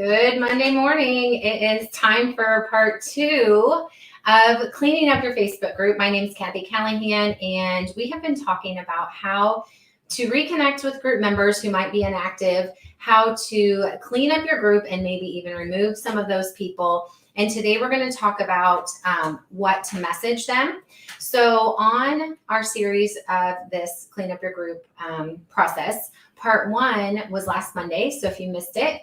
Good Monday morning. It is time for part 2 of cleaning up your Facebook group. My name is Cathy Callahan, and we have been talking about how to reconnect with group members who might be inactive, how to clean up your group and maybe even remove some of those people. And today we're going to talk about what to message them. So on our series of this clean up your group process, part 1 was last Monday. So if you missed it,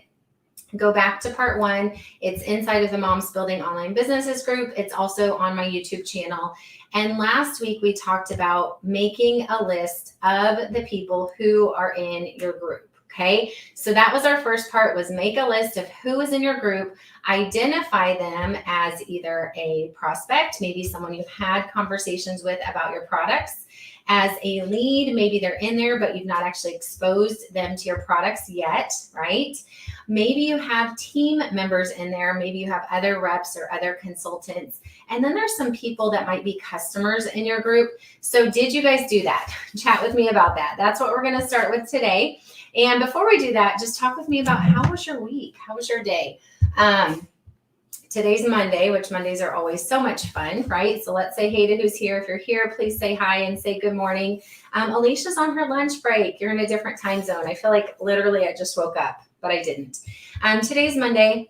go back to part 1. It's inside of the Moms Building Online Businesses group. It's also on my YouTube channel. And last week we talked about making a list of the people who are in your group. Okay, so that was our first part, was make a list of who is in your group, identify them as either a prospect, maybe someone you've had conversations with about your products, as a lead, maybe they're in there, but you've not actually exposed them to your products yet, right? Maybe you have team members in there, maybe you have other reps or other consultants, and then there's some people that might be customers in your group. So did you guys do that? Chat with me about that. That's what we're gonna start with today. And before we do that, just talk with me about how was your week? How was your day? Today's Monday, which Mondays are always so much fun, right? So let's say hey to who's here. If you're here, please say hi and say good morning. Alicia's on her lunch break. You're in a different time zone. I feel like literally I just woke up, but I didn't. Today's Monday,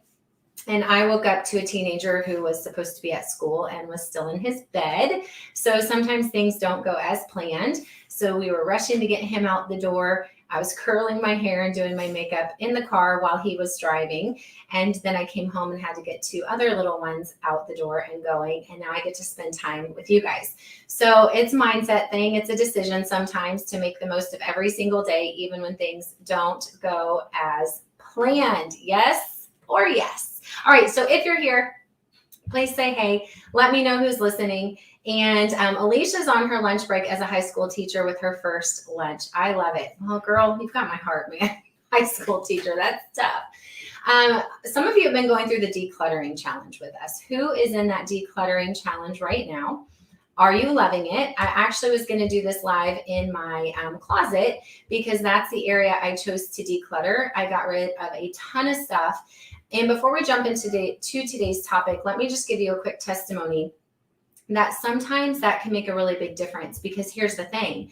and I woke up to a teenager who was supposed to be at school and was still in his bed. So sometimes things don't go as planned. So we were rushing to get him out the door. I was curling my hair and doing my makeup in the car while he was driving. And then I came home and had to get 2 other little ones out the door and going. And now I get to spend time with you guys. So it's a mindset thing. It's a decision sometimes to make the most of every single day, even when things don't go as planned. Yes or yes? All right. So if you're here, please say hey. Let me know who's listening. And Alicia's on her lunch break as a high school teacher with her first lunch. I love it. Well, girl, you've got my heart, man. High school teacher, that's tough. Some of you have been going through the decluttering challenge with us. Who is in that decluttering challenge right now? Are you loving it? I actually was going to do this live in my closet because that's the area I chose to declutter. I got rid of a ton of stuff. And before we jump into today's topic, let me just give you a quick testimony that sometimes that can make a really big difference, because here's the thing.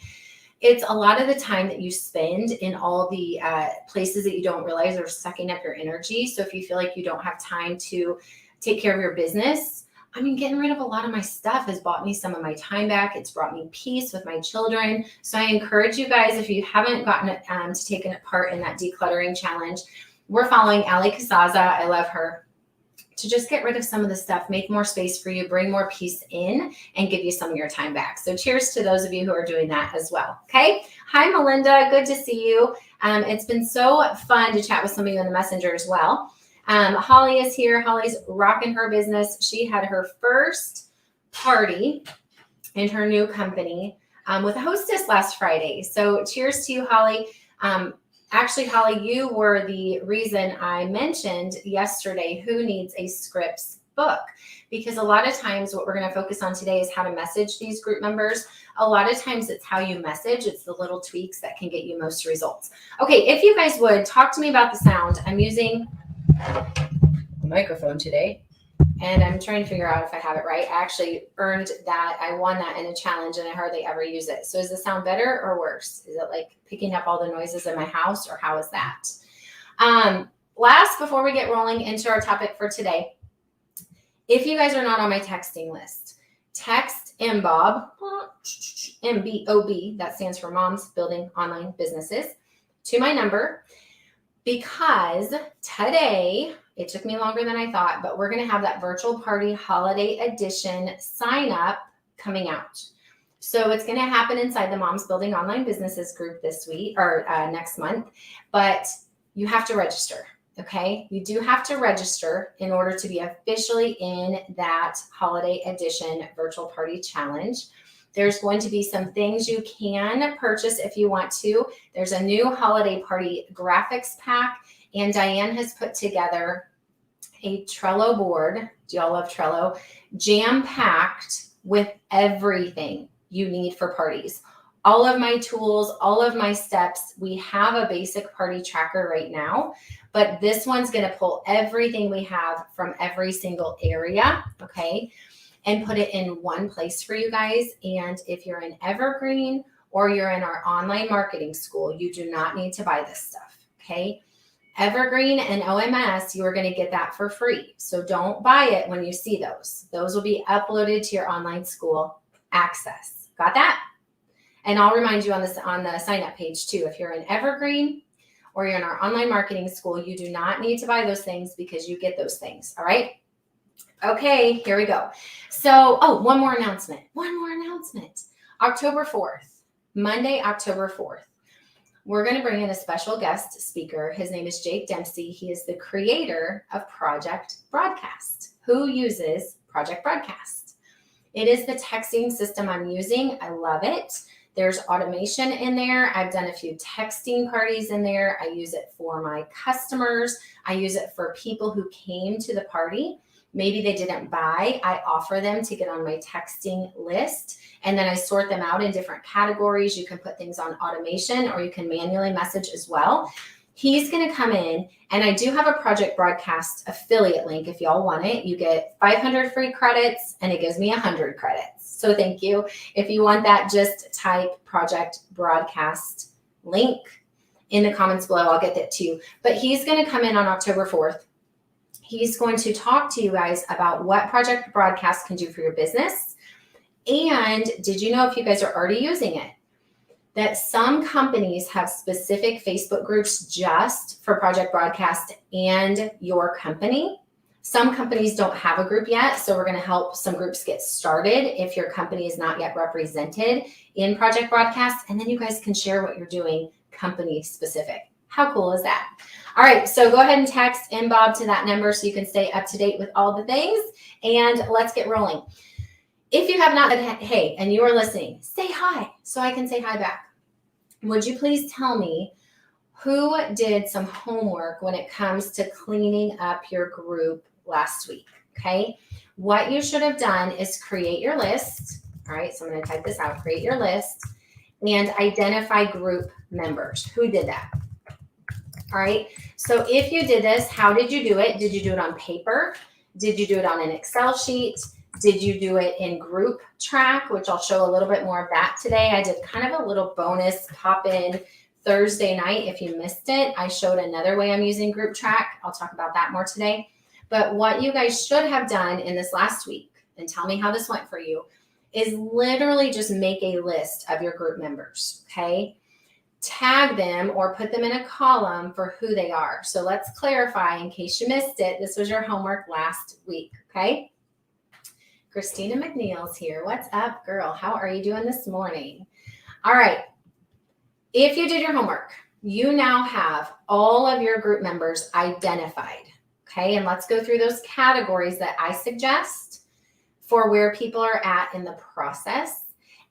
It's a lot of the time that you spend in all the places that you don't realize are sucking up your energy. So if you feel like you don't have time to take care of your business, I mean, getting rid of a lot of my stuff has bought me some of my time back. It's brought me peace with my children. So I encourage you guys, if you haven't gotten it to take part in that decluttering challenge, we're following Ali Kasaza. I love her. To just get rid of some of the stuff, make more space for you, bring more peace in, and give you some of your time back. So cheers to those of you who are doing that as well. Okay. Hi, Melinda. Good to see you. It's been so fun to chat with some of you in the messenger as well. Holly is here. Holly's rocking her business. She had her first party in her new company with a hostess last Friday. So cheers to you, Holly. Actually, Holly, you were the reason I mentioned yesterday who needs a scripts book, because a lot of times what we're going to focus on today is how to message these group members. A lot of times it's how you message. It's the little tweaks that can get you most results. Okay, if you guys would, talk to me about the sound. I'm using the microphone today, and I'm trying to figure out if I have it right. I actually earned that. I won that in a challenge, and I hardly ever use it. So is the sound better or worse? Is it like picking up all the noises in my house, or how is that? Last, before we get rolling into our topic for today, if you guys are not on my texting list, text MBOB, MBOB, that stands for Moms Building Online Businesses, to my number, because today, it took me longer than I thought, but we're going to have that virtual party holiday edition sign up coming out. So it's going to happen inside the Moms Building Online Businesses group this week or next month, but you have to register. Okay. You do have to register in order to be officially in that holiday edition virtual party challenge. There's going to be some things you can purchase if you want to. There's a new holiday party graphics pack. And Diane has put together a Trello board. Do y'all love Trello? Jam-packed with everything you need for parties. all of my tools, all of my steps. We have a basic party tracker right now, but this one's going to pull everything we have from every single area, okay, and put it in one place for you guys. And if you're in Evergreen or you're in our online marketing school, you do not need to buy this stuff, okay? Evergreen and OMS, you are going to get that for free. So don't buy it when you see those. Those will be uploaded to your online school access. Got that? And I'll remind you on the sign up page too. If you're in Evergreen or you're in our online marketing school, you do not need to buy those things because you get those things. All right. Okay, here we go. So, one more announcement. October 4th, Monday, October 4th. We're going to bring in a special guest speaker. His name is Jake Dempsey. He is the creator of Project Broadcast. Who uses Project Broadcast? It is the texting system I'm using. I love it. There's automation in there. I've done a few texting parties in there. I use it for my customers. I use it for people who came to the party. Maybe they didn't buy. I offer them to get on my texting list, and then I sort them out in different categories. You can put things on automation or you can manually message as well. He's going to come in, and I do have a Project Broadcast affiliate link. If y'all want it, you get 500 free credits and it gives me 100 credits. So thank you. If you want that, just type Project Broadcast link in the comments below. I'll get that to you. But he's going to come in on October 4th. He's going to talk to you guys about what Project Broadcast can do for your business. And did you know, if you guys are already using it, that some companies have specific Facebook groups just for Project Broadcast and your company? Some companies don't have a group yet, so we're going to help some groups get started if your company is not yet represented in Project Broadcast, and then you guys can share what you're doing company specific. How cool is that? All right, so go ahead and text MBOB to that number so you can stay up to date with all the things, and let's get rolling. If you have not said hey and you are listening, say hi so I can say hi back. Would you please tell me who did some homework when it comes to cleaning up your group last week? Okay, what you should have done is create your list. All right, so I'm going to type this out. Create your list and identify group members. Who did that? All right, so if you did this, how did you do it? Did you do it on paper? Did you do it on an Excel sheet? Did you do it in group track, which I'll show a little bit more of that today. I did kind of a little bonus pop in Thursday night. If you missed it, I showed another way I'm using group track. I'll talk about that more today. But what you guys should have done in this last week, and tell me how this went for you, is literally just make a list of your group members, okay? Tag them or put them in a column for who they are. So let's clarify in case you missed it. This was your homework last week, okay? Christina McNeil's here. What's up, girl? How are you doing this morning? All right. If you did your homework, you now have all of your group members identified, okay? And let's go through those categories that I suggest for where people are at in the process.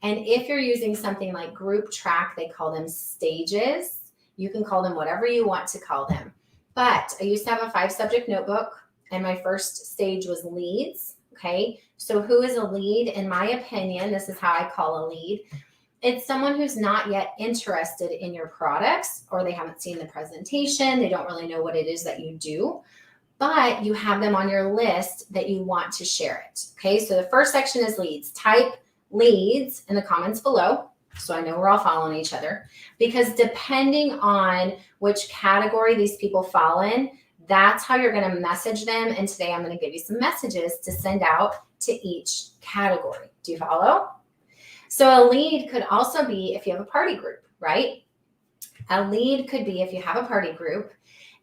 And if you're using something like group track, they call them stages. You can call them whatever you want to call them. But I used to have a 5-subject notebook, and my first stage was leads, okay? So who is a lead? In my opinion, this is how I call a lead. It's someone who's not yet interested in your products, or they haven't seen the presentation. They don't really know what it is that you do, but you have them on your list that you want to share it, okay? So the first section is leads. Type leads in the comments below so I know we're all following each other, because depending on which category these people fall in, that's how you're going to message them. And today I'm going to give you some messages to send out to each category. Do you follow? So a lead could also be if you have a party group, right? A lead could be if you have a party group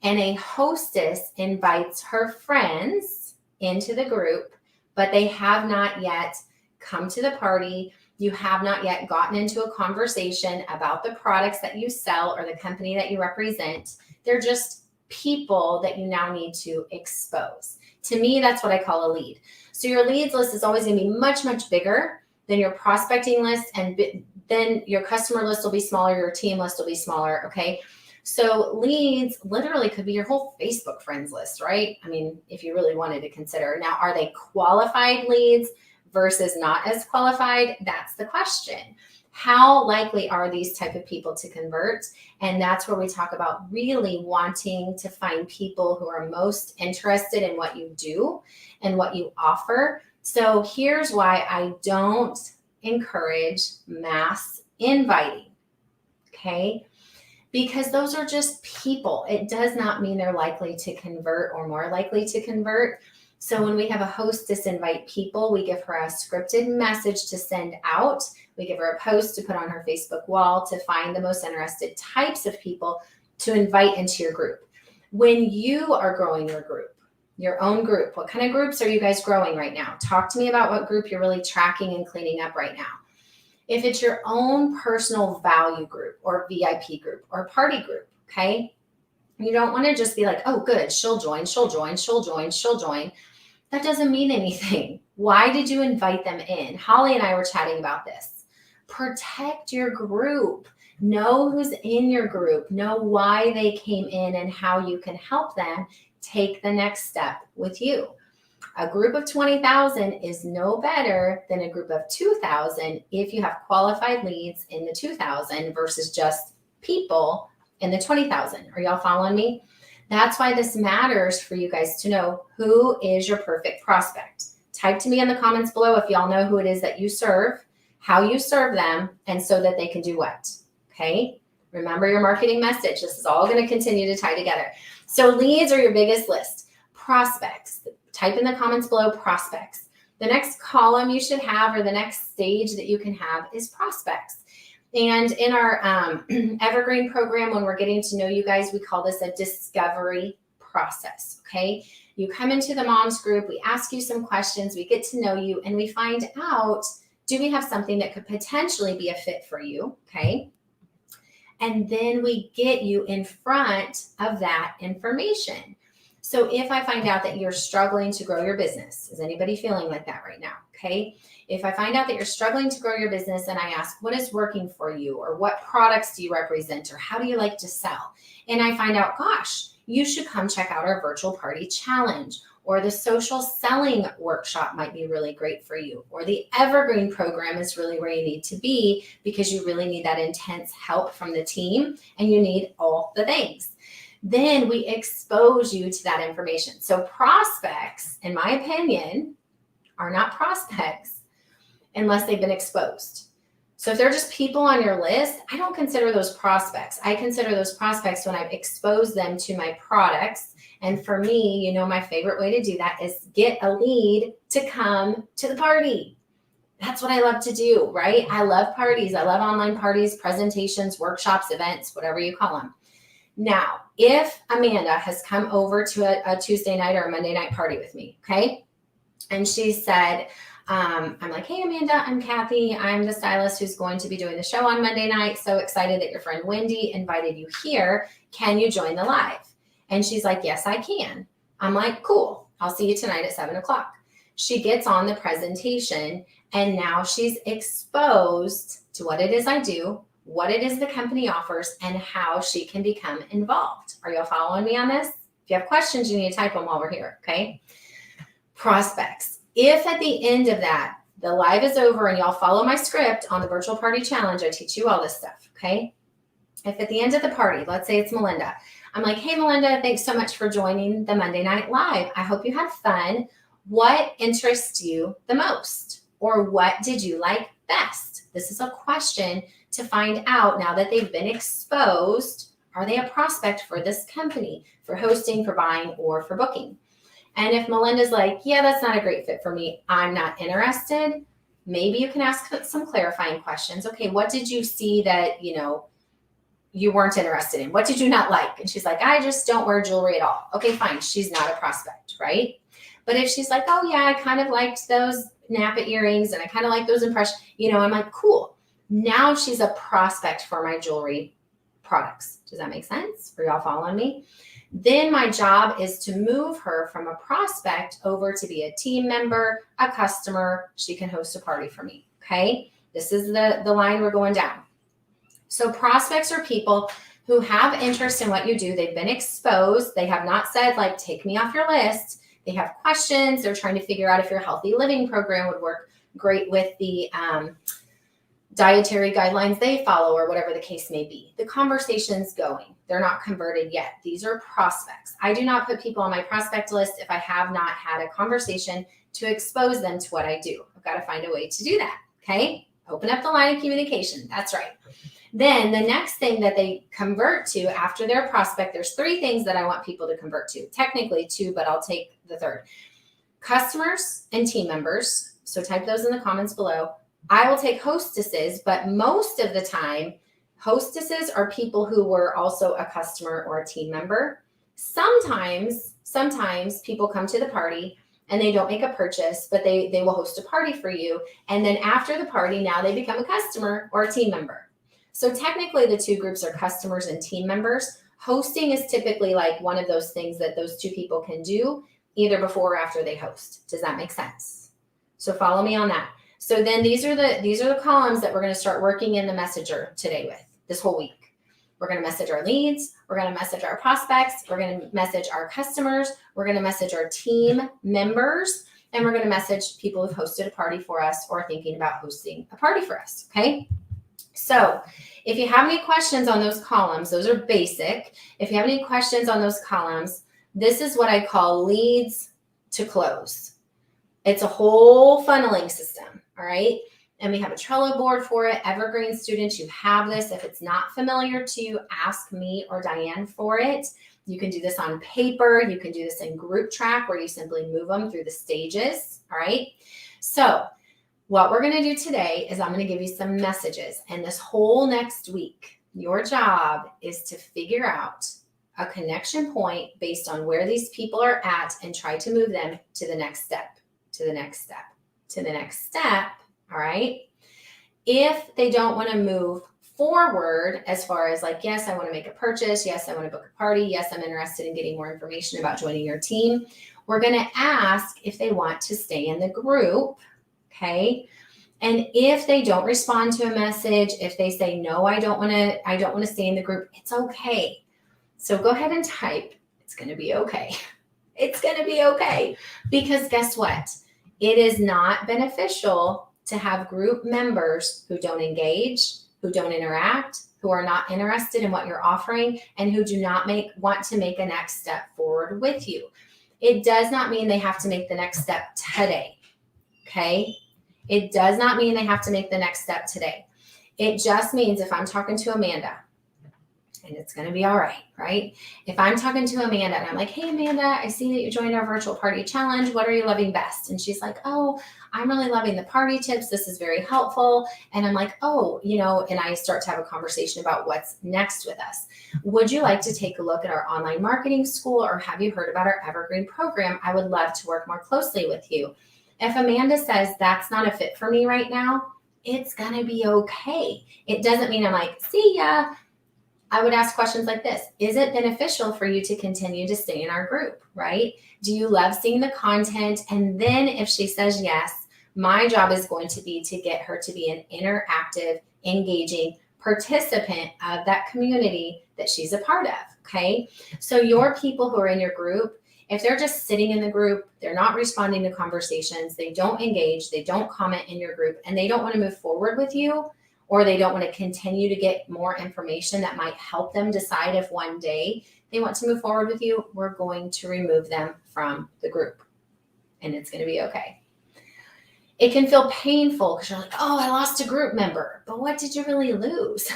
and a hostess invites her friends into the group, but they have not yet come to the party. You have not yet gotten into a conversation about the products that you sell or the company that you represent. They're just people that you now need to expose. To me, that's what I call a lead. So your leads list is always going to be much, much bigger than your prospecting list, and then your customer list will be smaller, your team list will be smaller, okay? So leads literally could be your whole Facebook friends list, right? I mean, if you really wanted to consider. Now, are they qualified leads versus not as qualified? That's the question. How likely are these type of people to convert? And that's where we talk about really wanting to find people who are most interested in what you do and what you offer. So here's why I don't encourage mass inviting, okay? Because those are just people. It does not mean they're likely to convert or more likely to convert. So when we have a hostess invite people, we give her a scripted message to send out. We give her a post to put on her Facebook wall to find the most interested types of people to invite into your group. When you are growing your group, your own group, what kind of groups are you guys growing right now? Talk to me about what group you're really tracking and cleaning up right now. If it's your own personal value group or VIP group or party group, okay? You don't want to just be like, oh, good, she'll join. That doesn't mean anything. Why did you invite them in? Holly and I were chatting about this. Protect your group. Know who's in your group. Know why they came in and how you can help them take the next step with you. A group of 20,000 is no better than a group of 2,000 if you have qualified leads in the 2,000 versus just people in the 20,000. Are y'all following me? That's why this matters for you guys to know who is your perfect prospect. Type to me in the comments below if y'all know who it is that you serve, how you serve them, and so that they can do what, okay? Remember your marketing message. This is all going to continue to tie together. So leads are your biggest list. Prospects. Type in the comments below prospects. The next column you should have, or the next stage that you can have, is prospects. And in our Evergreen program, when we're getting to know you guys, we call this a discovery process, okay? You come into the moms group, we ask you some questions, we get to know you, and we find out, do we have something that could potentially be a fit for you, okay? And then we get you in front of that information. So if I find out that you're struggling to grow your business, is anybody feeling like that right now? Okay. If I find out that you're struggling to grow your business and I ask, what is working for you, or what products do you represent, or how do you like to sell? And I find out, gosh, you should come check out our virtual party challenge, or the social selling workshop might be really great for you, or the Evergreen program is really where you need to be because you really need that intense help from the team and you need all the things. Then we expose you to that information. So prospects, in my opinion, are not prospects unless they've been exposed. So if they're just people on your list, I don't consider those prospects. I consider those prospects when I've exposed them to my products. And for me, you know, my favorite way to do that is get a lead to come to the party. That's what I love to do, right? I love parties. I love online parties, presentations, workshops, events, whatever you call them. Now, if Amanda has come over to a Tuesday night or a Monday night party with me, okay, and she said, I'm like, hey, Amanda, I'm Cathy. I'm the stylist who's going to be doing the show on Monday night. So excited that your friend Wendy invited you here. Can you join the live? And she's like, yes, I can. I'm like, cool. I'll see you tonight at 7:00. She gets on the presentation and now she's exposed to what it is I do, what it is the company offers, and how she can become involved. Are y'all following me on this? If you have questions, you need to type them while we're here, okay? Prospects. If at the end of that, the live is over and y'all follow my script on the virtual party challenge, I teach you all this stuff, okay? If at the end of the party, let's say it's Melinda, I'm like, hey, Melinda, thanks so much for joining the Monday Night Live. I hope you had fun. What interests you the most? Or what did you like best? This is a question to find out, now that they've been exposed, are they a prospect for this company, for hosting, for buying, or for booking? And if Melinda's like, yeah, that's not a great fit for me, I'm not interested, maybe you can ask some clarifying questions. Okay, what did you see that, you weren't interested in? What did you not like? And she's like, I just don't wear jewelry at all. Okay, fine. She's not a prospect, right? But if she's like, oh yeah, I kind of liked those Napa earrings and I kind of like those impressions, I'm like, cool. Now she's a prospect for my jewelry products. Does that make sense? Are y'all following me? Then my job is to move her from a prospect over to be a team member, a customer. She can host a party for me, okay? This is the line we're going down. So prospects are people who have interest in what you do. They've been exposed. They have not said, like, take me off your list. They have questions. They're trying to figure out if your healthy living program would work great with the dietary guidelines they follow, or whatever the case may be. The conversation's going. They're not converted yet. These are prospects. I do not put people on my prospect list if I have not had a conversation to expose them to what I do. I've got to find a way to do that. Okay. Open up the line of communication. That's right. Then the next thing that they convert to after their prospect, there's 3 things that I want people to convert to. Technically 2, but I'll take the 3rd. Customers and team members. So type those in the comments below. I will take hostesses, but most of the time, hostesses are people who were also a customer or a team member. Sometimes people come to the party and they don't make a purchase, but they will host a party for you. And then after the party, now they become a customer or a team member. So technically the 2 groups are customers and team members. Hosting is typically like one of those things that those 2 people can do either before or after they host. Does that make sense? So follow me on that. So then these are the columns that we're going to start working in the messenger today with this whole week. We're going to message our leads. We're going to message our prospects. We're going to message our customers. We're going to message our team members. And we're going to message people who've hosted a party for us or thinking about hosting a party for us. Okay. So if you have any questions on those columns, those are basic. If you have any questions on those columns, this is what I call leads to close. It's a whole funneling system. All right. And we have a Trello board for it. Evergreen students, you have this. If it's not familiar to you, ask me or Diane for it. You can do this on paper. You can do this in group track where you simply move them through the stages. All right. So what we're going to do today is I'm going to give you some messages. And this whole next week, your job is to figure out a connection point based on where these people are at and try to move them to the next step, to the next step, to the next step. All right. If they don't want to move forward as far as like, yes, I want to make a purchase. Yes, I want to book a party. Yes, I'm interested in getting more information about joining your team. We're going to ask if they want to stay in the group. Okay. And if they don't respond to a message, if they say, no, I don't want to stay in the group, it's okay. So go ahead and type, it's going to be okay. It's going to be okay. Because guess what? It is not beneficial to have group members who don't engage, who don't interact, who are not interested in what you're offering, and who do not want to make a next step forward with you. It does not mean they have to make the next step today. Okay? It does not mean they have to make the next step today. It just means if I'm talking to Amanda, and it's going to be all right, right? If I'm talking to Amanda and I'm like, hey, Amanda, I see that you joined our virtual party challenge. What are you loving best? And she's like, oh, I'm really loving the party tips. This is very helpful. And I'm like, oh, and I start to have a conversation about what's next with us. Would you like to take a look at our online marketing school, or have you heard about our Evergreen program? I would love to work more closely with you. If Amanda says that's not a fit for me right now, it's going to be okay. It doesn't mean I'm like, see ya. I would ask questions like this. Is it beneficial for you to continue to stay in our group, right? Do you love seeing the content? And then if she says yes, my job is going to be to get her to be an interactive, engaging participant of that community that she's a part of, okay? So your people who are in your group, if they're just sitting in the group, they're not responding to conversations, they don't engage, they don't comment in your group, and they don't want to move forward with you, or they don't want to continue to get more information that might help them decide if one day they want to move forward with you, we're going to remove them from the group. And it's going to be okay. It can feel painful because you're like, oh, I lost a group member. But what did you really lose,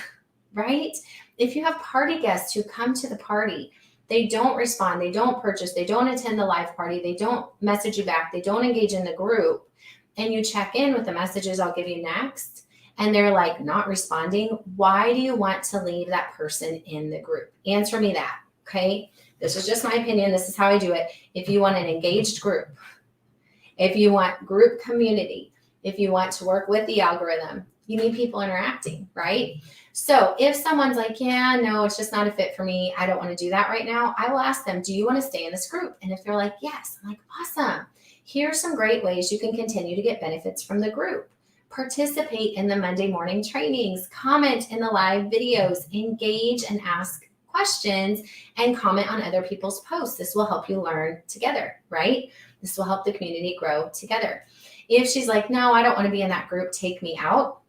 right? If you have party guests who come to the party, they don't respond, they don't purchase, they don't attend the live party, they don't message you back, they don't engage in the group, and you check in with the messages I'll give you next, and they're like not responding, why do you want to leave that person in the group? Answer me that, okay? This is just my opinion. This is how I do it. If you want an engaged group, if you want group community, if you want to work with the algorithm, you need people interacting, right? So if someone's like, yeah, no, it's just not a fit for me, I don't want to do that right now, I will ask them, do you want to stay in this group? And if they're like, yes, I'm like, awesome. Here's some great ways you can continue to get benefits from the group. Participate in the Monday morning trainings, comment in the live videos, engage and ask questions, and comment on other people's posts. This will help you learn together, right? This will help the community grow together. If she's like, no, I don't want to be in that group, take me out,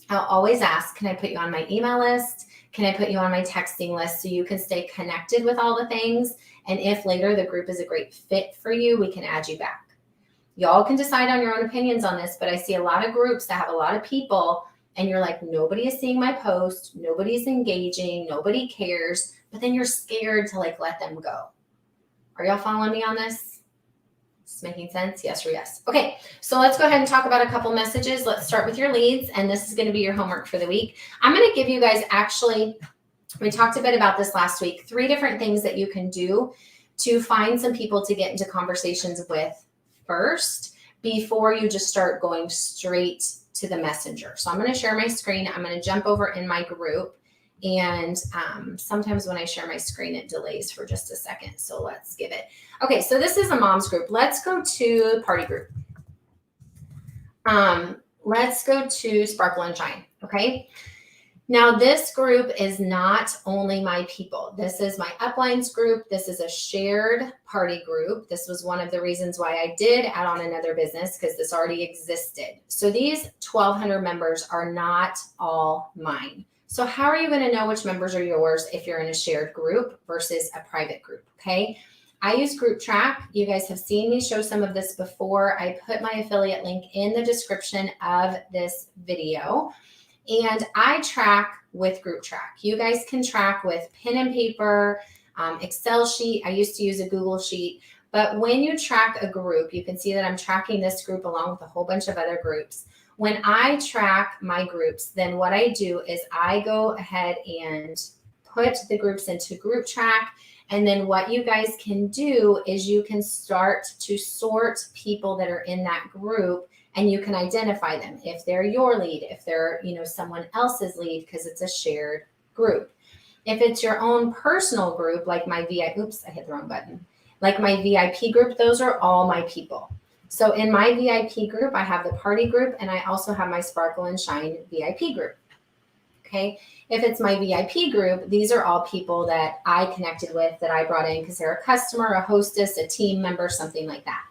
I'll always ask, can I put you on my email list? Can I put you on my texting list so you can stay connected with all the things? And if later the group is a great fit for you, we can add you back. Y'all can decide on your own opinions on this, but I see a lot of groups that have a lot of people and you're like, nobody is seeing my post, nobody's engaging, nobody cares, but then you're scared to like let them go. Are y'all following me on this? Is this making sense? Yes or yes? Okay, so let's go ahead and talk about a couple messages. Let's start with your leads, and this is going to be your homework for the week. I'm going to give you guys, actually, we talked a bit about this last week, 3 different things that you can do to find some people to get into conversations with first before you just start going straight to the messenger. So I'm going to share my screen. I'm going to jump over in my group. And sometimes when I share my screen, it delays for just a second. So let's give it. Okay, so this is a mom's group. Let's go to party group. Let's go to Sparkle and Shine, okay? Now, this group is not only my people. This is my uplines group. This is a shared party group. This was one of the reasons why I did add on another business, because this already existed. So these 1,200 members are not all mine. So how are you going to know which members are yours if you're in a shared group versus a private group, okay? I use Group Track. You guys have seen me show some of this before. I put my affiliate link in the description of this video. And I track with Group Track. You guys can track with pen and paper, Excel sheet. I used to use a Google sheet. But when you track a group, you can see that I'm tracking this group along with a whole bunch of other groups. When I track my groups, then what I do is I go ahead and put the groups into Group Track. And then what you guys can do is you can start to sort people that are in that group, and you can identify them if they're your lead, if they're, someone else's lead, because it's a shared group. If it's your own personal group, like my I hit the wrong button. Like my VIP group, those are all my people. So in my VIP group, I have the party group, and I also have my Sparkle and Shine VIP group. Okay. If it's my VIP group, these are all people that I connected with, that I brought in because they're a customer, a hostess, a team member, something like that.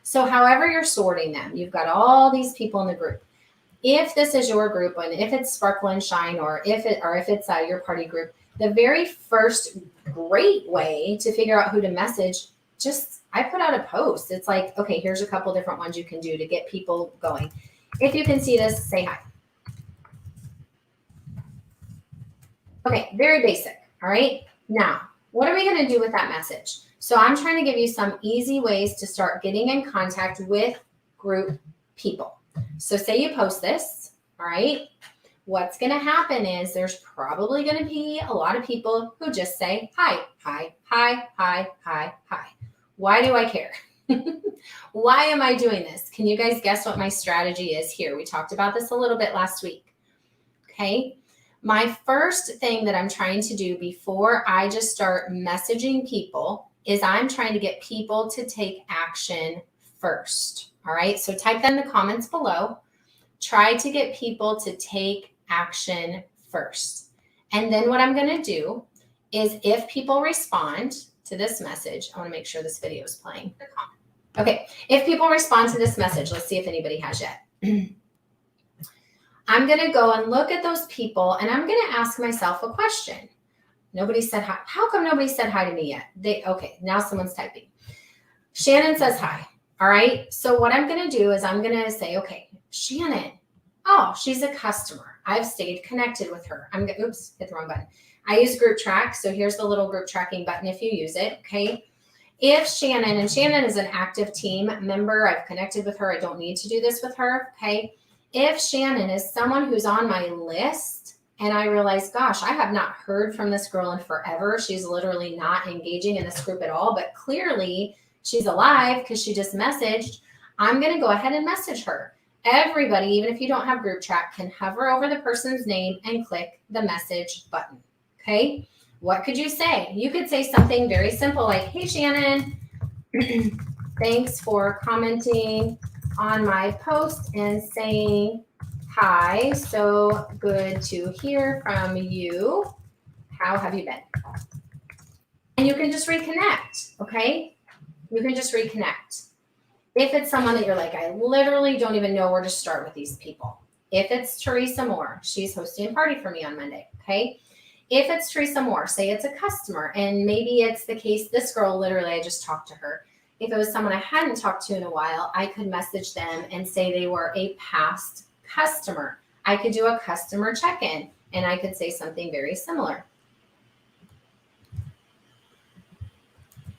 So however you're sorting them, you've got all these people in the group. If this is your group, and if it's Sparkle and Shine, or if it's your party group, the very first great way to figure out who to message, I put out a post. It's like, okay, here's a couple different ones you can do to get people going. If you can see this, say hi. Okay, very basic. All right. Now, what are we going to do with that message? So I'm trying to give you some easy ways to start getting in contact with group people. So say you post this, all right? What's going to happen is there's probably going to be a lot of people who just say hi, hi, hi, hi, hi, hi. Why do I care? Why am I doing this? Can you guys guess what my strategy is here? We talked about this a little bit last week. Okay. My first thing that I'm trying to do before I just start messaging people is I'm trying to get people to take action first. All right. So type that in the comments below. Try to get people to take action first. And then what I'm going to do is, if people respond to this message, I want to make sure this video is playing. Okay. If people respond to this message, let's see if anybody has yet. I'm going to go and look at those people, and I'm going to ask myself a question. Nobody said hi. How come nobody said hi to me yet? Okay, now someone's typing. Shannon says hi. All right. So what I'm going to do is I'm going to say, okay, Shannon. Oh, she's a customer. I've stayed connected with her. Oops, hit the wrong button. I use Group Track. So here's the little group tracking button if you use it. Okay. If Shannon is an active team member, I've connected with her. I don't need to do this with her. Okay. If Shannon is someone who's on my list and I realize, gosh, I have not heard from this girl in forever. She's literally not engaging in this group at all, but clearly she's alive because she just messaged. I'm going to go ahead and message her. Everybody, even if you don't have Group Track, can hover over the person's name and click the message button. Okay. What could you say? You could say something very simple like, hey, Shannon, thanks for commenting on my post and saying hi. So good to hear from you. How have you been? And you can just reconnect. Okay. You can just reconnect. If it's someone that you're like, I literally don't even know where to start with these people. If it's Teresa Moore, she's hosting a party for me on Monday, okay? If it's Teresa Moore, say it's a customer, and maybe it's the case, this girl, literally, I just talked to her. If it was someone I hadn't talked to in a while, I could message them and say they were a past customer. I could do a customer check-in, and I could say something very similar.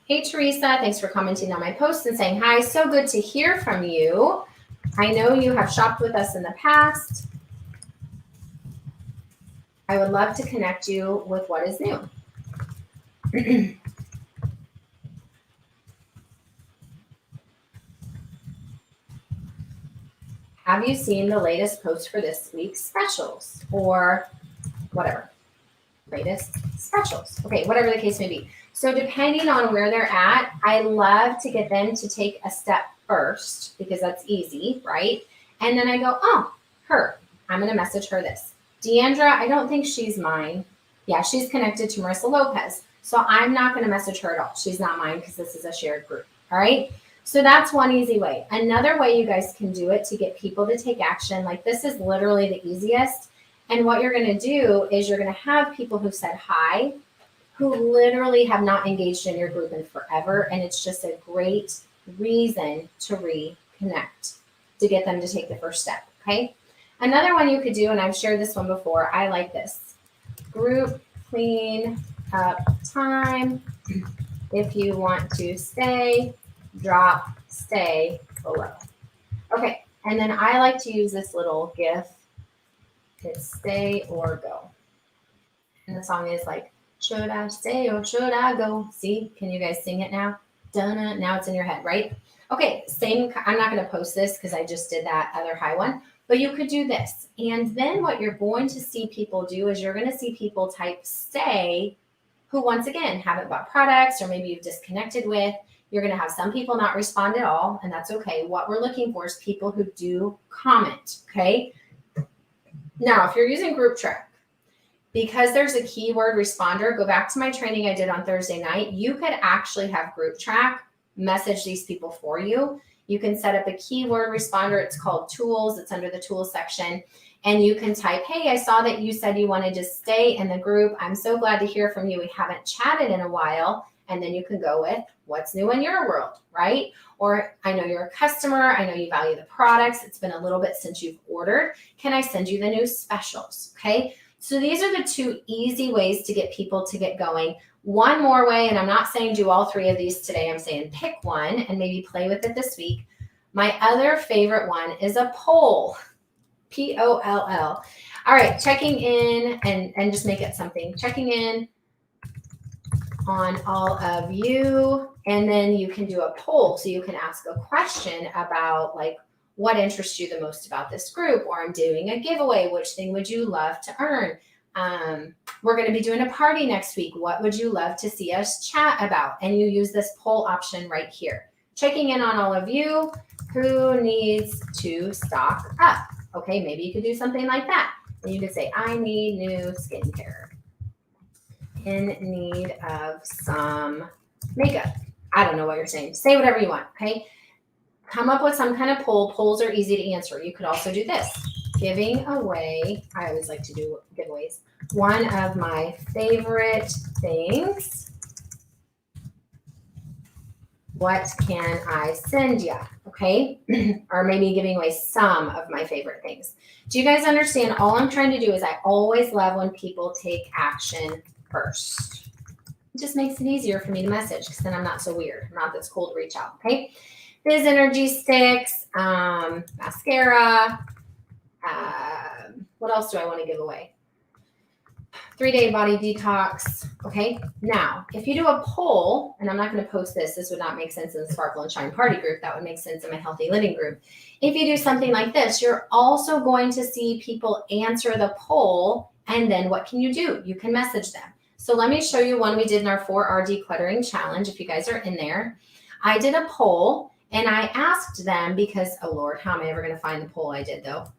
Hey, Teresa, thanks for commenting on my post and saying hi. So good to hear from you. I know you have shopped with us in the past. I would love to connect you with what is new. Have you seen the latest post for this week's specials or whatever? Latest specials. Okay, whatever the case may be. So depending on where they're at, I love to get them to take a step first because that's easy, right? And then I go, oh, her. I'm going to message her this. Deandra, I don't think she's mine. Yeah, she's connected to Marissa Lopez. So I'm not going to message her at all. She's not mine because this is a shared group. All right. So that's one easy way. Another way you guys can do it to get people to take action, like this is literally the easiest. And what you're going to do is you're going to have people who said hi, who literally have not engaged in your group in forever. And it's just a great reason to reconnect, to get them to take the first step. Okay. Another one you could do, and I've shared this one before, I like this. Group clean up time. If you want to stay, drop stay below. Okay, and then I like to use this little GIF. It's stay or go. And the song is like, should I stay or should I go? See, can you guys sing it now? Dun-dun, now it's in your head, right? Okay, same, I'm not going to post this because I just did that other high one. But you could do this. And then what you're going to see people do is you're going to see people type stay who, once again, haven't bought products or maybe you've disconnected with. You're going to have some people not respond at all, and that's okay. What we're looking for is people who do comment, okay? Now, if you're using Group Track, because there's a keyword responder, go back to my training I did on Thursday night. You could actually have Group Track message these people for you. You can set up a keyword responder. It's called Tools. It's under the Tools section. And you can type, hey, I saw that you said you wanted to stay in the group. I'm so glad to hear from you. We haven't chatted in a while. And then you can go with what's new in your world, right? Or I know you're a customer. I know you value the products. It's been a little bit since you've ordered. Can I send you the new specials? Okay. So these are the two easy ways to get people to get going. One more way, and I'm not saying do all three of these today. I'm saying pick one and maybe play with it this week. My other favorite one is a poll. P-O-L-L. All right, checking in and just make it something. Checking in on all of you, and then you can do a poll. So you can ask a question about like what interests you the most about this group, or I'm doing a giveaway. Which thing would you love to earn? We're going to be doing a party next week. What would you love to see us chat about? And you use this poll option right here. Checking in on all of you. Who needs to stock up? Okay, maybe you could do something like that. And you could say, I need new skincare. In need of some makeup. I don't know what you're saying. Say whatever you want, okay? Come up with some kind of poll. Polls are easy to answer. You could also do this. Giving away, I always like to do giveaways. One of my favorite things. What can I send you? Okay. Or maybe giving away some of my favorite things. Do you guys understand? All I'm trying to do is I always love when people take action first. It just makes it easier for me to message because then I'm not so weird. I'm not this cool to reach out. Okay. Biz Energy Sticks, mascara. What else do I want to give away? 3-day body detox. Okay. Now, if you do a poll, and I'm not going to post this, this would not make sense in the Sparkle and Shine Party group. That would make sense in my Healthy Living group. If you do something like this, you're also going to see people answer the poll. And then what can you do? You can message them. So let me show you one we did in our 4R decluttering challenge. If you guys are in there, I did a poll and I asked them because, oh Lord, how am I ever going to find the poll I did though?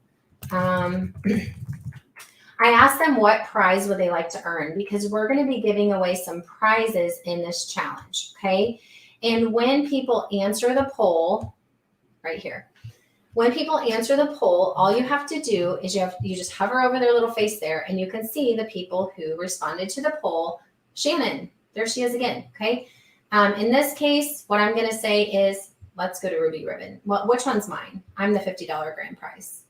I asked them what prize would they like to earn because we're going to be giving away some prizes in this challenge, okay? And when people answer the poll, right here, When people answer the poll, all you have to do is you just hover over their little face there, and you can see the people who responded to the poll. Shannon, there she is again, okay? In this case, what I'm gonna say is, let's go to Ruby Ribbon. Well, which one's mine? I'm the $50 grand prize.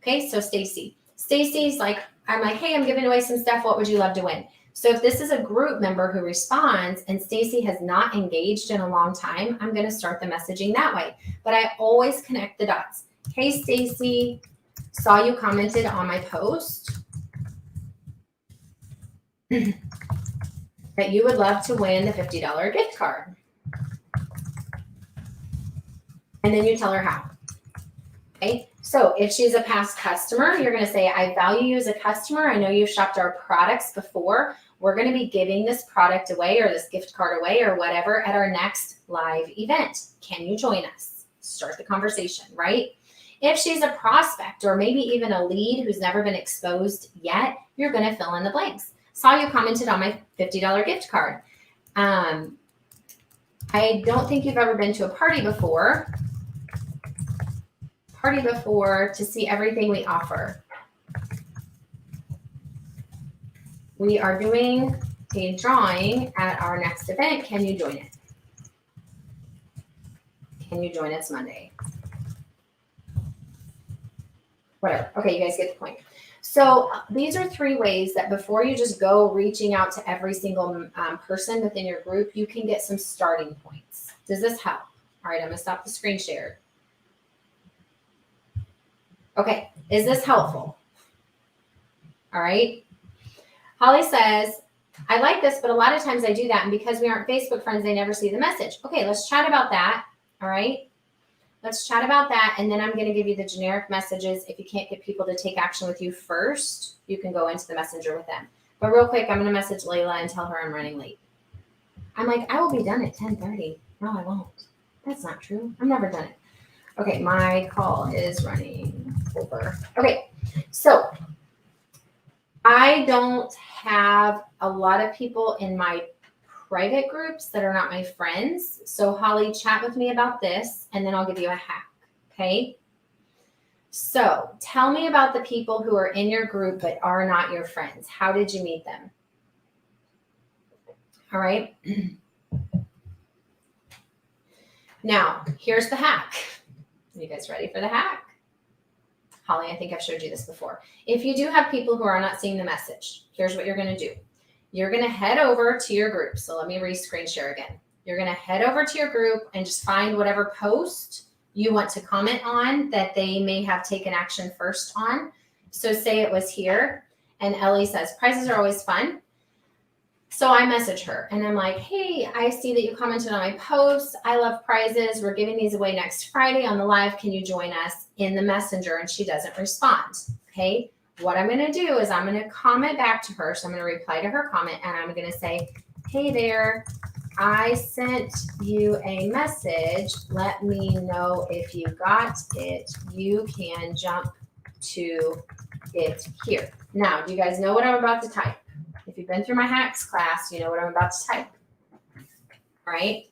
Okay, so Stacy. Stacy's like, I'm like, hey, I'm giving away some stuff. What would you love to win? So if this is a group member who responds and Stacy has not engaged in a long time, I'm going to start the messaging that way. But I always connect the dots. Hey, Stacy, saw you commented on my post that you would love to win the $50 gift card. And then you tell her how. Okay, so if she's a past customer, you're going to say, I value you as a customer. I know you've shopped our products before. We're going to be giving this product away or this gift card away or whatever at our next live event. Can you join us? Start the conversation, right? If she's a prospect or maybe even a lead who's never been exposed yet, you're going to fill in the blanks. Saw you commented on my $50 gift card. I don't think you've ever been to a party before to see everything we offer. We are doing a drawing at our next event. Can you join it? Can you join us Monday? Whatever. Okay, you guys get the point. So these are 3 ways that before you just go reaching out to every single person within your group, you can get some starting points. Does this help? All right, I'm going to stop the screen share. Okay, is this helpful? All right. Holly says, I like this, but a lot of times I do that. And because we aren't Facebook friends, they never see the message. Okay, let's chat about that. All right. Let's chat about that. And then I'm going to give you the generic messages. If you can't get people to take action with you first, you can go into the messenger with them. But real quick, I'm going to message Layla and tell her I'm running late. I'm like, I will be done at 10:30. No, I won't. That's not true. I've never done it. Okay, my call is running over. Okay, so I don't have a lot of people in my private groups that are not my friends. So Holly, chat with me about this, and then I'll give you a hack, okay? So tell me about the people who are in your group but are not your friends. How did you meet them? All right. Now, here's the hack. You guys ready for the hack? Holly, I think I've showed you this before. If you do have people who are not seeing the message, here's what you're going to do. You're going to head over to your group. So let me re-screen share again. You're going to head over to your group and just find whatever post you want to comment on that they may have taken action first on. So say it was here, and Ellie says, prizes are always fun. So I message her and I'm like, hey, I see that you commented on my post. I love prizes. We're giving these away next Friday on the live. Can you join us in the messenger? And she doesn't respond. Okay. What I'm going to do is I'm going to comment back to her. So I'm going to reply to her comment and I'm going to say, hey there, I sent you a message. Let me know if you got it. You can jump to it here. Now, do you guys know what I'm about to type? If you've been through my hacks class, you know what I'm about to type, right?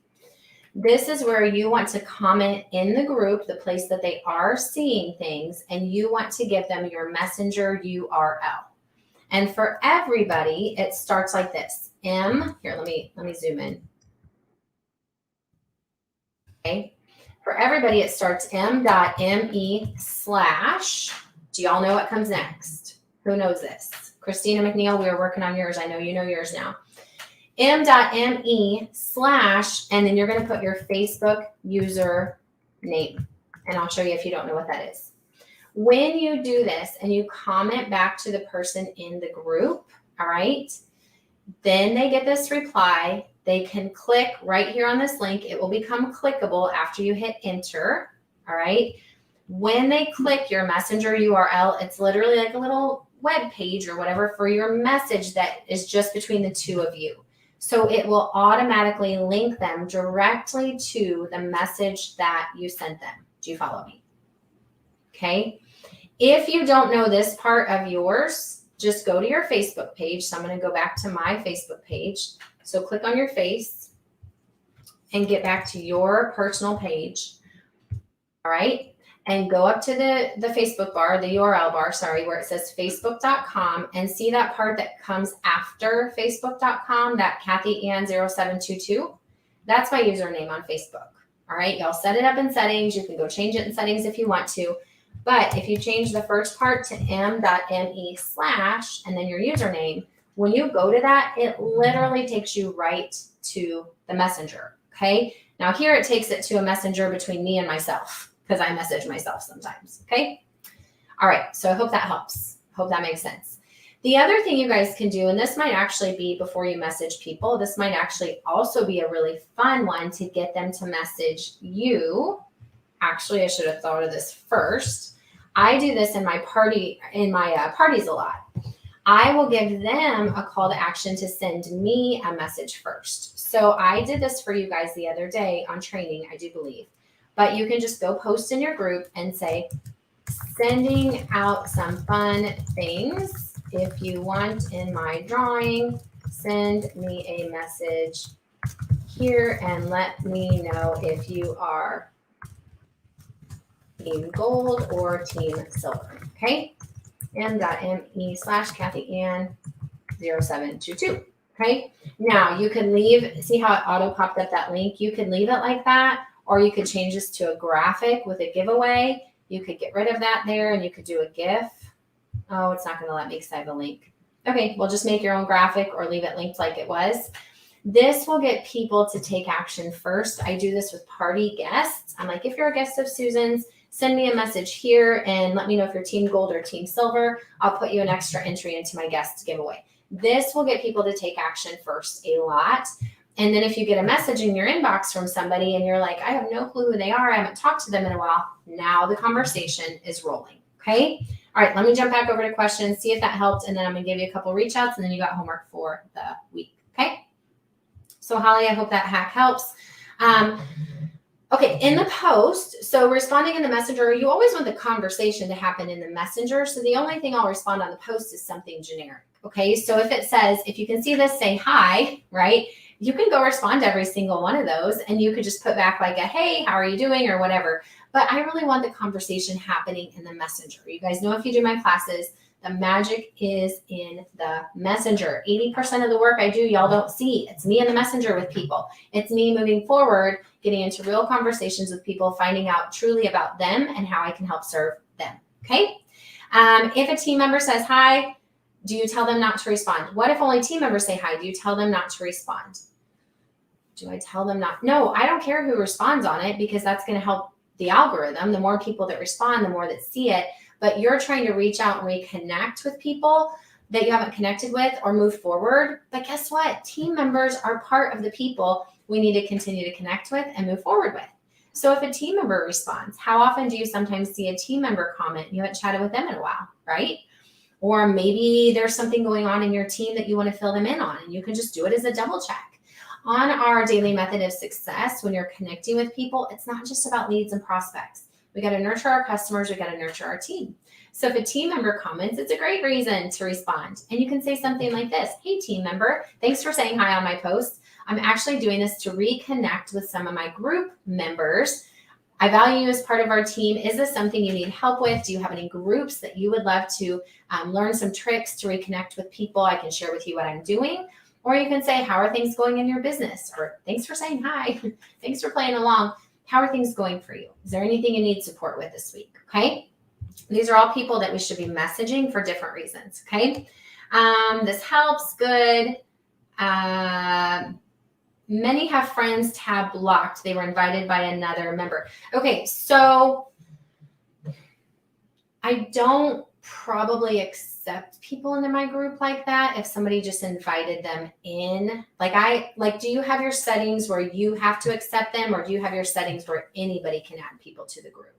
This is where you want to comment in the group, the place that they are seeing things, and you want to give them your messenger URL. And for everybody, it starts like this. Here, let me zoom in. Okay. For everybody, it starts m.me/. Do y'all know what comes next? Who knows this? Christina McNeil, we are working on yours. I know you know yours now. m.me/, and then you're going to put your Facebook user name. And I'll show you if you don't know what that is. When you do this and you comment back to the person in the group, all right, then they get this reply. They can click right here on this link. It will become clickable after you hit enter, all right? When they click your messenger URL, it's literally like a little web page or whatever for your message that is just between the two of you. So it will automatically link them directly to the message that you sent them. Do you follow me? Okay. If you don't know this part of yours, just go to your Facebook page. So I'm going to go back to my Facebook page. So click on your face and get back to your personal page. All right. and go up to the Facebook bar, the URL bar, sorry, where it says facebook.com, and see that part that comes after facebook.com, that CathyAnn0722. That's my username on Facebook. All right, y'all set it up in settings. You can go change it in settings if you want to. But if you change the first part to m.me/ and then your username, when you go to that, it literally takes you right to the messenger. Okay. Now here it takes it to a messenger between me and myself, because I message myself sometimes. Okay. All right. So I hope that helps. Hope that makes sense. The other thing you guys can do, and this might actually be before you message people, this might actually also be a really fun one to get them to message you. Actually, I should have thought of this first. I do this in my parties a lot. I will give them a call to action to send me a message first. So I did this for you guys the other day on training, I do believe. But you can just go post in your group and say, sending out some fun things. If you want in my drawing, send me a message here and let me know if you are Team Gold or Team Silver. Okay. m.me/CathyAnn0722. Okay. Now you can leave, see how it auto popped up that link? You could leave it like that, or you could change this to a graphic with a giveaway. You could get rid of that there and you could do a GIF. Oh, it's not going to let me because I have a link. Okay, well, just make your own graphic or leave it linked like it was. This will get people to take action first. I do this with party guests. I'm like, if you're a guest of Susan's, send me a message here and let me know if you're Team Gold or Team Silver. I'll put you an extra entry into my guest giveaway. This will get people to take action first a lot. And then if you get a message in your inbox from somebody and you're like, I have no clue who they are, I haven't talked to them in a while, now the conversation is rolling. Okay. All right, let me jump back over to questions, see if that helped, and then I'm going to give you a couple reach outs, and then you got homework for the week. Okay. So Holly, I hope that hack helps. Okay, in the post, so responding in the messenger, you always want the conversation to happen in the messenger. So the only thing I'll respond on the post is something generic. Okay, so if it says, if you can see this, say hi, right? You can go respond to every single one of those, and you could just put back like a, hey, how are you doing, or whatever. But I really want the conversation happening in the messenger. You guys know if you do my classes, the magic is in the messenger. 80% of the work I do, y'all don't see. It's me in the messenger with people. It's me moving forward, getting into real conversations with people, finding out truly about them and how I can help serve them. Okay. If a team member says hi, do you tell them not to respond? What if only team members say hi? Do you tell them not to respond? Do I tell them not? No, I don't care who responds on it, because that's going to help the algorithm. The more people that respond, the more that see it. But you're trying to reach out and reconnect with people that you haven't connected with or move forward. But guess what? Team members are part of the people we need to continue to connect with and move forward with. So if a team member responds, how often do you sometimes see a team member comment and you haven't chatted with them in a while, right? Or maybe there's something going on in your team that you want to fill them in on, and you can just do it as a double check. On our daily method of success, when you're connecting with people, it's not just about leads and prospects. We got to nurture our customers. We got to nurture our team. So if a team member comments, it's a great reason to respond. And you can say something like this. Hey, team member, thanks for saying hi on my post. I'm actually doing this to reconnect with some of my group members. I value you as part of our team. Is this something you need help with? Do you have any groups that you would love to learn some tricks to reconnect with people? I can share with you what I'm doing. Or you can say, how are things going in your business? Or thanks for saying hi. Thanks for playing along. How are things going for you? Is there anything you need support with this week? Okay. These are all people that we should be messaging for different reasons. Okay. This helps. Good. Many have friends tab blocked. They were invited by another member. Okay. So I don't probably accept people into my group like that if somebody just invited them in. Do you have your settings where you have to accept them, or do you have your settings where anybody can add people to the group?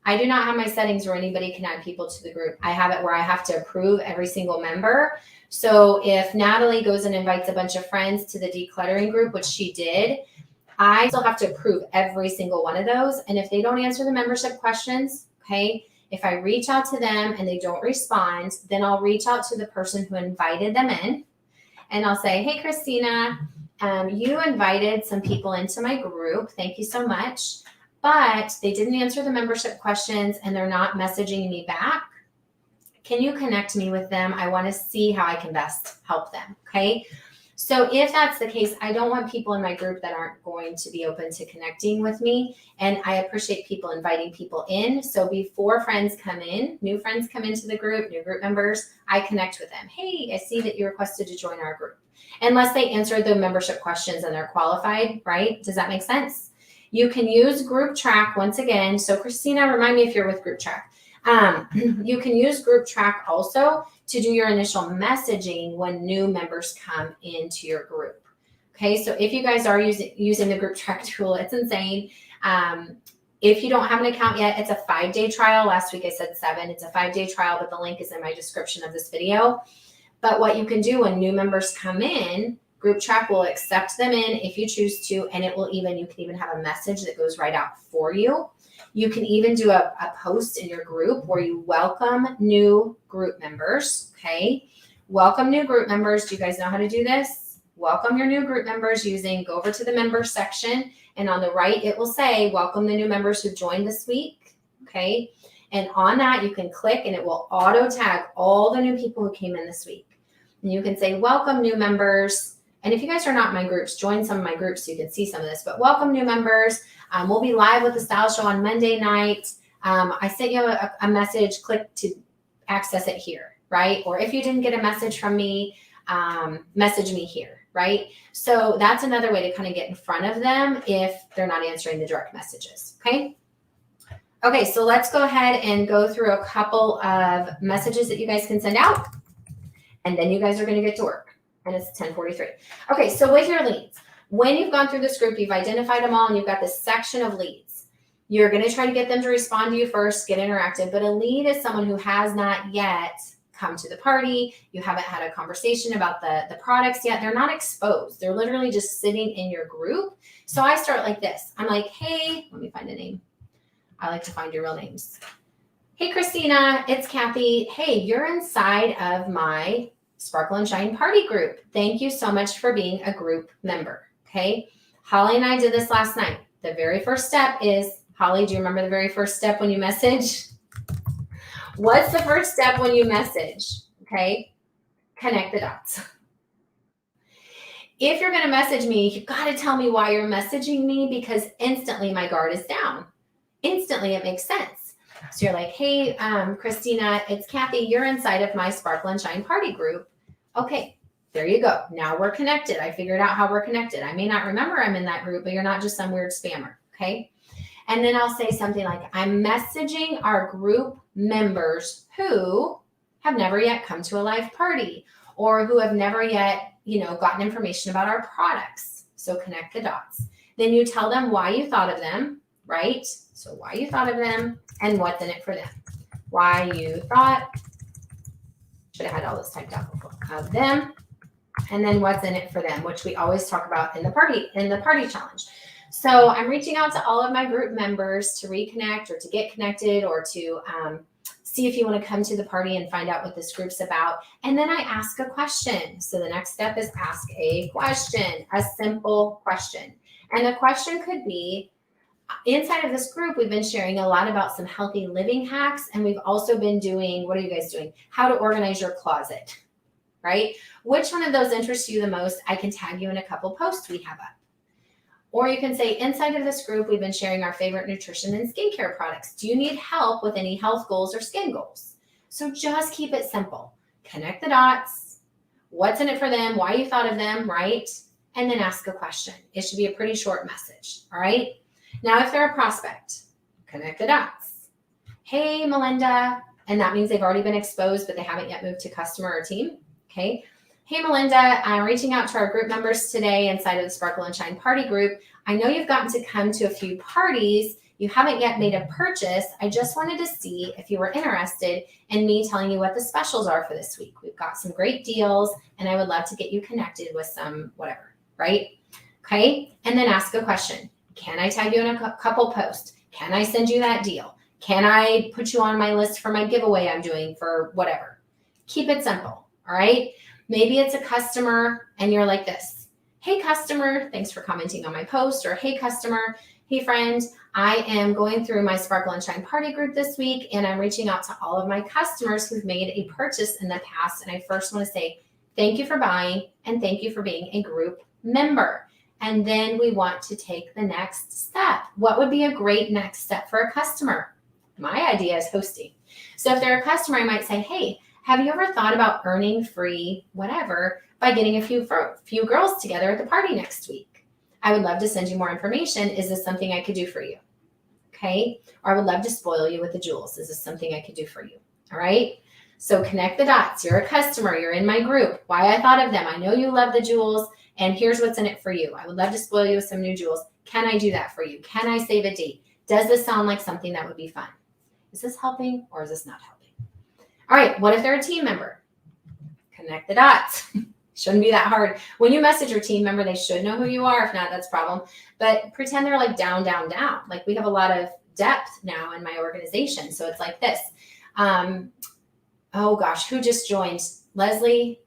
I do not have my settings where anybody can add people to the group. I have it where I have to approve every single member. So if Natalie goes and invites a bunch of friends to the decluttering group, which she did, I still have to approve every single one of those. And if they don't answer the membership questions, okay, if I reach out to them and they don't respond, then I'll reach out to the person who invited them in, and I'll say, hey, Christina, you invited some people into my group. Thank you so much. but they didn't answer the membership questions and they're not messaging me back. Can you connect me with them? I want to see how I can best help them. Okay. So if that's the case, I don't want people in my group that aren't going to be open to connecting with me. And I appreciate people inviting people in. So before friends come in, new friends come into the group, new group members, I connect with them. Hey, I see that you requested to join our group. Unless they answered the membership questions and they're qualified, right? Does that make sense? You can use group track once again. So Christina, remind me if you're with group track. You can use group track also to do your initial messaging when new members come into your group. Okay, so if you guys are using the group track tool, it's insane. If you don't have an account yet, it's a 5-day trial. Last week I said 7. It's a 5-day trial, but the link is in my description of this video. But what you can do when new members come in, group track will accept them in if you choose to, and you can even have a message that goes right out for you. You can even do a post in your group where you welcome new group members, okay? Welcome new group members. Do you guys know how to do this? Welcome your new group members go over to the members section, and on the right, it will say, welcome the new members who joined this week, okay? And on that, you can click and it will auto tag all the new people who came in this week. And you can say, welcome new members. And if you guys are not in my groups, join some of my groups so you can see some of this, but welcome new members. We'll be live with the Style Show on Monday night. I sent you a message, click to access it here, right? Or if you didn't get a message from me, message me here, right? So that's another way to kind of get in front of them if they're not answering the direct messages, okay? Okay, so let's go ahead and go through a couple of messages that you guys can send out, and then you guys are going to get to work. And it's 10:43. Okay, so with your leads, when you've gone through this group, you've identified them all, and you've got this section of leads. You're going to try to get them to respond to you first, get interactive. But a lead is someone who has not yet come to the party. You haven't had a conversation about the products yet. They're not exposed. They're literally just sitting in your group. So I start like this. I'm like, hey, let me find a name. I like to find your real names. Hey, Christina, it's Cathy. Hey, you're inside of my Sparkle and Shine Party group. Thank you so much for being a group member. Okay. Holly and I did this last night. The very first step is, Holly, do you remember the very first step when you message? What's the first step when you message? Okay. Connect the dots. If you're going to message me, you've got to tell me why you're messaging me, because instantly my guard is down. Instantly it makes sense. So you're like, hey, Christina, it's Cathy. You're inside of my Sparkle and Shine Party group. Okay, there you go. Now we're connected. I figured out how we're connected. I may not remember I'm in that group, but you're not just some weird spammer, okay? And then I'll say something like, I'm messaging our group members who have never yet come to a live party, or who have never yet, gotten information about our products. So connect the dots. Then you tell them why you thought of them, right? So why you thought of them and what's in it for them. Why you thought, should have had all this typed out before, of them, and then what's in it for them, which we always talk about in the party challenge. So I'm reaching out to all of my group members to reconnect or to get connected or to see if you want to come to the party and find out what this group's about. And then I ask a question. So the next step is ask a question, a simple question. And the question could be, inside of this group, we've been sharing a lot about some healthy living hacks. And we've also been doing, what are you guys doing? How to organize your closet, right? Which one of those interests you the most? I can tag you in a couple posts we have up. Or you can say, inside of this group, we've been sharing our favorite nutrition and skincare products. Do you need help with any health goals or skin goals? So just keep it simple. Connect the dots. What's in it for them? Why you thought of them, right? And then ask a question. It should be a pretty short message, all right? Now, if they're a prospect, connect the dots. Hey, Melinda. And that means they've already been exposed, but they haven't yet moved to customer or team, okay? Hey, Melinda, I'm reaching out to our group members today inside of the Sparkle and Shine Party group. I know you've gotten to come to a few parties. You haven't yet made a purchase. I just wanted to see if you were interested in me telling you what the specials are for this week. We've got some great deals, and I would love to get you connected with some whatever, right? Okay, and then ask a question. Can I tag you in a couple posts? Can I send you that deal? Can I put you on my list for my giveaway I'm doing for whatever? Keep it simple, all right? Maybe it's a customer and you're like this. Hey, customer, thanks for commenting on my post. Or hey, customer, hey friend, I am going through my Sparkle and Shine party group this week, and I'm reaching out to all of my customers who've made a purchase in the past. And I first want to say thank you for buying and thank you for being a group member. And then we want to take the next step. What would be a great next step for a customer? My idea is hosting. So if they're a customer, I might say, hey, have you ever thought about earning free whatever by getting a few girls together at the party next week? I would love to send you more information. Is this something I could do for you? Okay. Or I would love to spoil you with the jewels. Is this something I could do for you? All right. So connect the dots. You're a customer. You're in my group. Why I thought of them. I know you love the jewels, and here's what's in it for you. I would love to spoil you with some new jewels. Can I do that for you? Can I save a date? Does this sound like something that would be fun? Is this helping or is this not helping? All right. What if they're a team member? Connect the dots. Shouldn't be that hard. When you message your team member, they should know who you are. If not, that's a problem. But pretend they're like down, down, down. Like we have a lot of depth now in my organization. So it's like this. Oh gosh, who just joined? Leslie.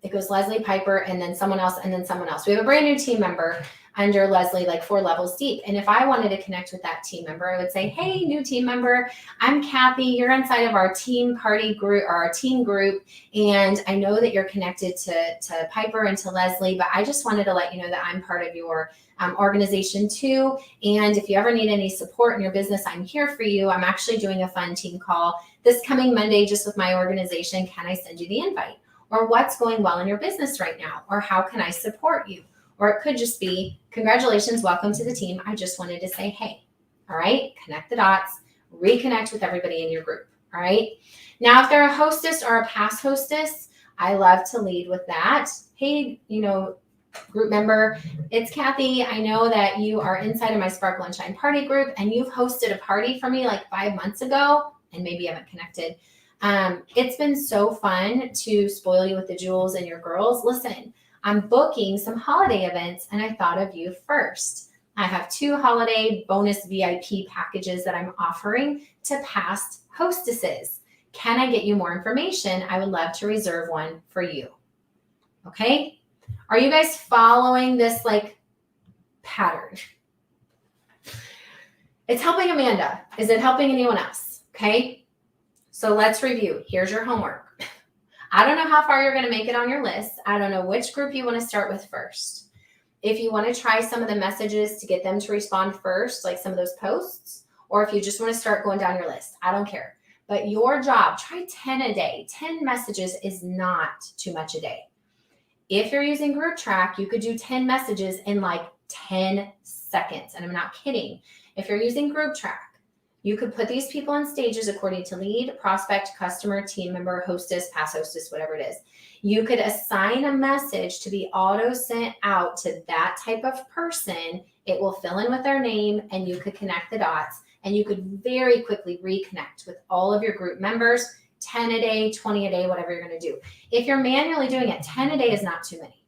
It goes Leslie, Piper, and then someone else, and then someone else. We have a brand new team member under Leslie, like 4 levels deep. And if I wanted to connect with that team member, I would say, hey, new team member, I'm Cathy. You're inside of our team party group or our team group. And I know that you're connected to Piper and to Leslie, but I just wanted to let you know that I'm part of your organization too. And if you ever need any support in your business, I'm here for you. I'm actually doing a fun team call this coming Monday just with my organization. Can I send you the invite? Or what's going well in your business right now? Or how can I support you? Or it could just be, congratulations, welcome to the team. I just wanted to say, hey, all right, connect the dots, reconnect with everybody in your group, all right? Now, if they're a hostess or a past hostess, I love to lead with that. Hey, group member, it's Cathy. I know that you are inside of my Sparkle and Shine party group, and you've hosted a party for me like 5 months ago, and maybe you haven't connected. It's been so fun to spoil you with the jewels and your girls. Listen, I'm booking some holiday events, and I thought of you first. I have 2 holiday bonus VIP packages that I'm offering to past hostesses. Can I get you more information? I would love to reserve one for you. Okay? Are you guys following this like pattern? It's helping Amanda. Is it helping anyone else? Okay? So let's review. Here's your homework. I don't know how far you're going to make it on your list. I don't know which group you want to start with first. If you want to try some of the messages to get them to respond first, like some of those posts, or if you just want to start going down your list, I don't care. But your job, try 10 a day. 10 messages is not too much a day. If you're using Group Track, you could do 10 messages in like 10 seconds. And I'm not kidding. If you're using Group Track, you could put these people on stages according to lead, prospect, customer, team member, hostess, past hostess, whatever it is. You could assign a message to be auto sent out to that type of person. It will fill in with their name, and you could connect the dots, and you could very quickly reconnect with all of your group members, 10 a day, 20 a day, whatever you're going to do. If you're manually doing it, 10 a day is not too many.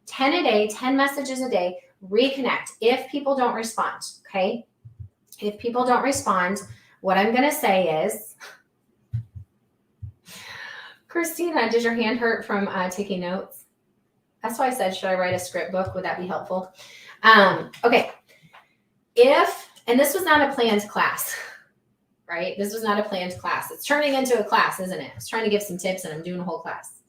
10 a day, 10 messages a day, reconnect. If people don't respond, okay? If people don't respond, what I'm going to say is, Christina, did your hand hurt from taking notes? That's why I said, should I write a script book? Would that be helpful? Okay. And this was not a planned class, right? This was not a planned class. It's turning into a class, isn't it? I was trying to give some tips, and I'm doing a whole class.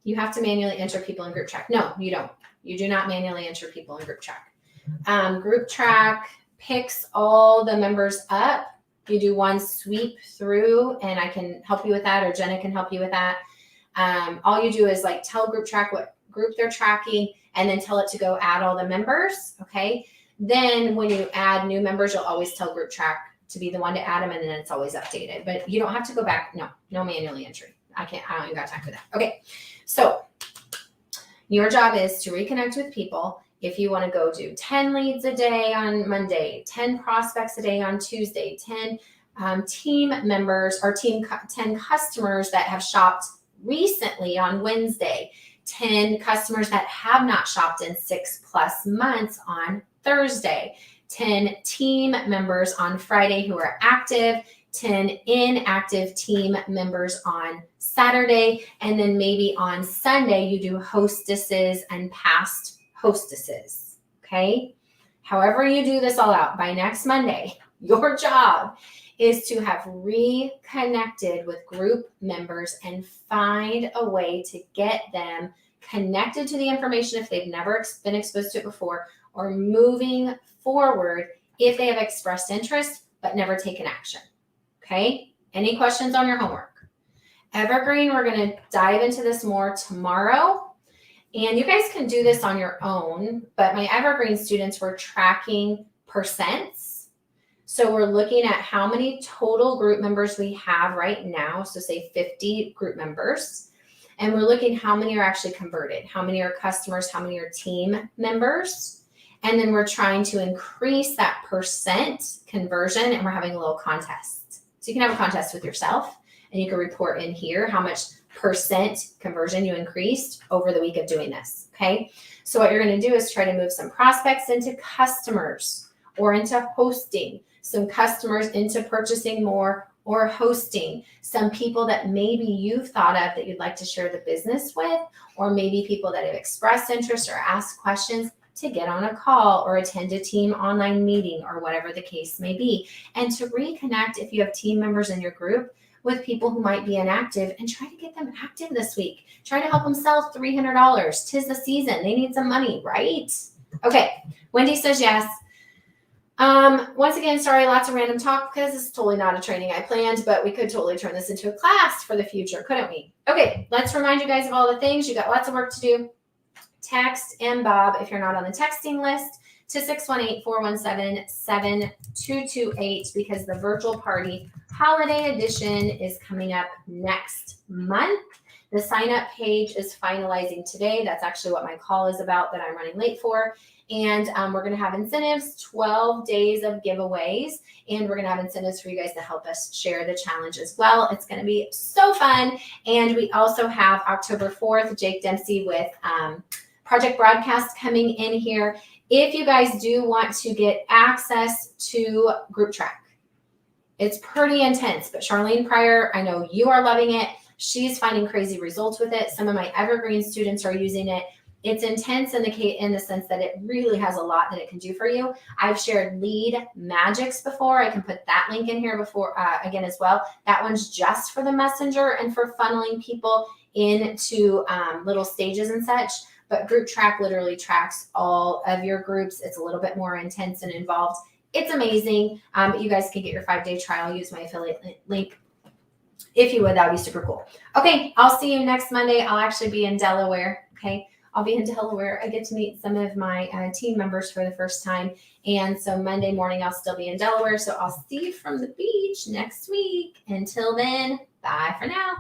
You have to manually enter people in Group Track. No, you don't. You do not manually enter people in Group Track. Group Track picks all the members up. You do one sweep through, and I can help you with that, or Jenna can help you with that. All you do is like tell Group Track what group they're tracking, and then tell it to go add all the members. Okay. Then when you add new members, you'll always tell Group Track to be the one to add them, and then it's always updated. But you don't have to go back. No manually entry. I don't even got time for that. Okay. So your job is to reconnect with people. If you want to go do 10 leads a day on Monday, 10 prospects a day on Tuesday, 10 team members or 10 customers that have shopped recently on Wednesday, 10 customers that have not shopped in 6+ months on Thursday, 10 team members on Friday who are active, 10 inactive team members on Saturday, and then maybe on Sunday you do hostesses and past hostesses. Okay. however you do this all out, by next Monday, your job is to have reconnected with group members and find a way to get them connected to the information if they've never been exposed to it before, or moving forward if they have expressed interest but never taken action. Okay? Any questions on your homework? Evergreen, we're going to dive into this more tomorrow. And you guys can do this on your own, but my Evergreen students were tracking percents. So we're looking at how many total group members we have right now. So say 50 group members. And we're looking how many are actually converted, how many are customers, how many are team members. And then we're trying to increase that percent conversion, and we're having a little contest. So you can have a contest with yourself, and you can report in here how much percent conversion you increased over the week of doing this, okay? So what you're going to do is try to move some prospects into customers or into hosting, some customers into purchasing more or hosting, some people that maybe you've thought of that you'd like to share the business with, or maybe people that have expressed interest or asked questions to get on a call or attend a team online meeting or whatever the case may be. And to reconnect, if you have team members in your group, with people who might be inactive, and try to get them active this week. Try to help them sell $300. 'Tis the season. They need some money, right? Okay. Wendy says yes. Once again, sorry, lots of random talk because this is totally not a training I planned, but we could totally turn this into a class for the future, couldn't we? Okay, let's remind you guys of all the things. You got lots of work to do. Text MBOB if you're not on the texting list to 618-417-7228 because the virtual party holiday edition is coming up next month. The sign-up page is finalizing today. That's actually what my call is about that I'm running late for. And we're going to have incentives, 12 days of giveaways, and we're going to have incentives for you guys to help us share the challenge as well. It's going to be so fun. And we also have October 4th, Jake Dempsey with Project Broadcast coming in here. If you guys do want to get access to Group Track, it's pretty intense, but Charlene Pryor, I know you are loving it. She's finding crazy results with it. Some of my Evergreen students are using it. It's intense in the sense that it really has a lot that it can do for you. I've shared Lead Magics before. I can put that link in here before again as well. That one's just for the messenger and for funneling people into little stages and such. But Group Track literally tracks all of your groups. It's a little bit more intense and involved. It's amazing. You guys can get your 5-day trial. Use my affiliate link. If you would, that would be super cool. Okay, I'll see you next Monday. I'll actually be in Delaware, okay? I'll be in Delaware. I get to meet some of my team members for the first time. And so Monday morning, I'll still be in Delaware. So I'll see you from the beach next week. Until then, bye for now.